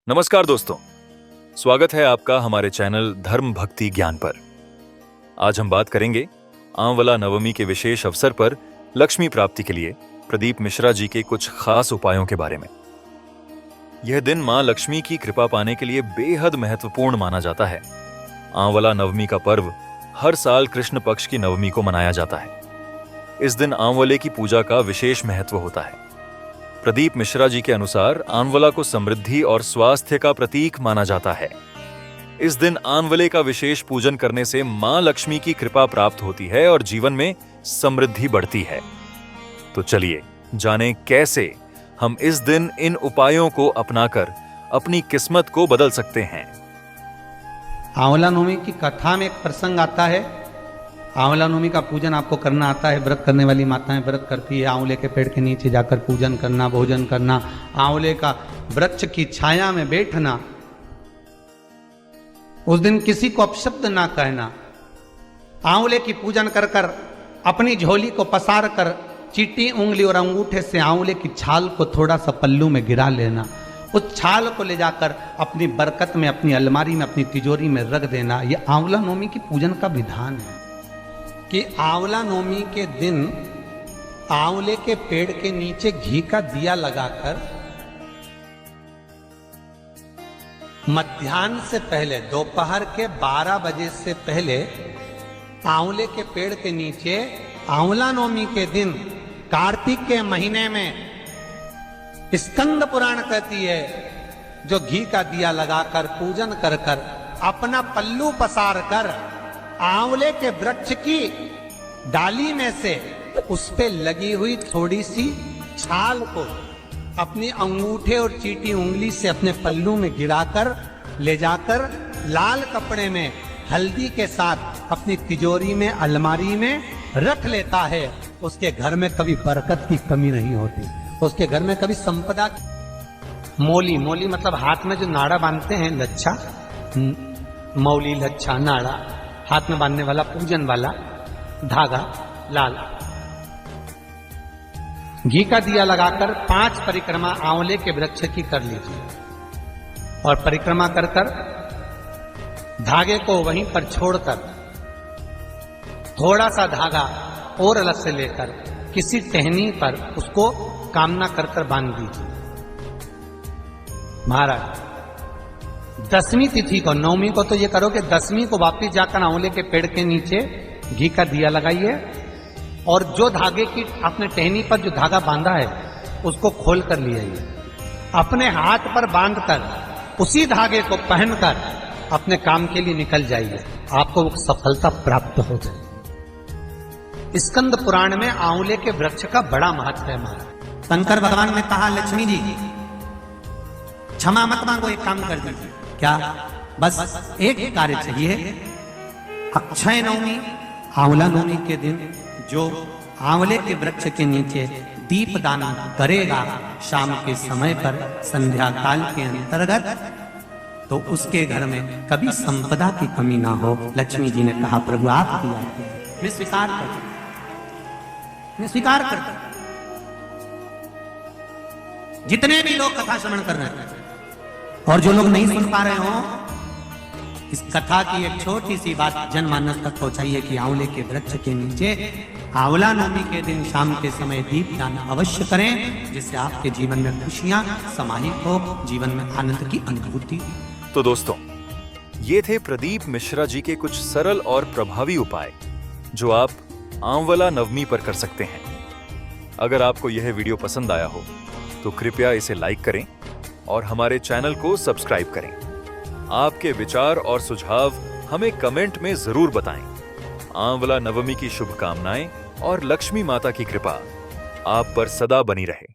नमस्कार दोस्तों, स्वागत है आपका हमारे चैनल धर्म भक्ति ज्ञान पर। आज हम बात करेंगे आंवला नवमी के विशेष अवसर पर लक्ष्मी प्राप्ति के लिए प्रदीप मिश्रा जी के कुछ खास उपायों के बारे में। यह दिन मां लक्ष्मी की कृपा पाने के लिए बेहद महत्वपूर्ण माना जाता है। आंवला नवमी का पर्व हर साल कृष्ण पक्ष की नवमी को मनाया जाता है। इस दिन आंवले की पूजा का विशेष महत्व होता है। प्रदीप मिश्रा जी के अनुसार आंवला को समृद्धि और स्वास्थ्य का प्रतीक माना जाता है। इस दिन आंवले का विशेष पूजन करने से मां लक्ष्मी की कृपा प्राप्त होती है और जीवन में समृद्धि बढ़ती है। तो चलिए जानें कैसे हम इस दिन इन उपायों को अपनाकर अपनी किस्मत को बदल सकते हैं। आंवला नवमी की कथा में एक प्रसंग आता है। आंवला नवमी का पूजन आपको करना आता है। व्रत करने वाली माताएं व्रत करती है, आंवले के पेड़ के नीचे जाकर पूजन करना, भोजन करना, आंवले का वृक्ष की छाया में बैठना, उस दिन किसी को अपशब्द ना कहना, आंवले की पूजन कर कर अपनी झोली को पसार कर चीटी उंगली और अंगूठे से आंवले की छाल को थोड़ा सा पल्लू में गिरा लेना, उस छाल को ले जाकर अपनी बरकत में, अपनी अलमारी में, अपनी तिजोरी में रख देना। यह आंवला नवमी की पूजन का विधान है कि आंवला नवमी के दिन आंवले के पेड़ के नीचे घी का दिया लगाकर मध्याह्न से पहले, दोपहर के 12 बजे से पहले आंवले के पेड़ के नीचे आंवला नवमी के दिन कार्तिक के महीने में स्कंद पुराण कहती है, जो घी का दिया लगाकर पूजन कर कर अपना पल्लू पसार कर आंवले के वृक्ष की डाली में से उस पे लगी हुई थोड़ी सी छाल को अपने अंगूठे और चीटी उंगली से अपने पल्लू में गिराकर ले जाकर लाल कपड़े में हल्दी के साथ अपनी तिजोरी में, अलमारी में रख लेता है। उसके घर में कभी बरकत की कमी नहीं होती, उसके घर में कभी संपदा। मौली, मौली मतलब हाथ में जो नाड़ा बांधते हैं, लच्छा, मौली, लच्छा, नाड़ा, हाथ में बांधने वाला पूजन वाला धागा लाल। घी का दिया लगाकर 5 परिक्रमा आंवले के वृक्ष की कर लीजिए और परिक्रमा कर कर धागे को वहीं पर छोड़कर थोड़ा सा धागा और अलग से लेकर किसी टहनी पर उसको कामना कर कर बांध दीजिए। महाराज, 10वीं तिथि को, नवमी को तो ये करो कि 10वीं को वापिस जाकर आंवले के पेड़ के नीचे घी का दिया लगाइए और जो धागे की अपने टहनी पर जो धागा बांधा है उसको खोल कर ले आइए। अपने हाथ पर बांधकर उसी धागे को पहनकर अपने काम के लिए निकल जाइए, आपको वो सफलता प्राप्त हो जाए। स्कंद पुराण में आंवले के वृक्ष का बड़ा महत्व है। महाराज, शंकर भगवान ने कहा, लक्ष्मी जी क्षमा मत मांगो, एक काम कर दीजिए। क्या? बस एक कार्य चाहिए। अक्षय नवमी, आंवला नवमी के दिन जो आंवले के वृक्ष के नीचे दीप दान करेगा शाम के समय पर, संध्या काल के अंतर्गत, तो उसके घर में कभी संपदा की कमी ना हो। लक्ष्मी जी ने कहा, प्रभु आप दिया, मैं स्वीकार करता, मैं स्वीकार करता। जितने भी लोग कथा श्रवण कर रहे हैं और जो लोग नहीं सुन पा रहे हो, इस कथा की एक छोटी सी बात जनमानस तक पहुंचाइए कि आंवले के वृक्ष के नीचे आंवला नवमी के दिन शाम के समय दीप दान अवश्य करें, जिससे आपके जीवन में खुशियां समाहित हो, जीवन में आनंद की अनुभूति। तो दोस्तों, ये थे प्रदीप मिश्रा जी के कुछ सरल और प्रभावी उपाय जो आप आंवला नवमी पर कर सकते हैं। अगर आपको यह वीडियो पसंद आया हो तो कृपया इसे लाइक करें और हमारे चैनल को सब्सक्राइब करें। आपके विचार और सुझाव हमें कमेंट में जरूर बताएं। आंवला नवमी की शुभकामनाएं और लक्ष्मी माता की कृपा आप पर सदा बनी रहे।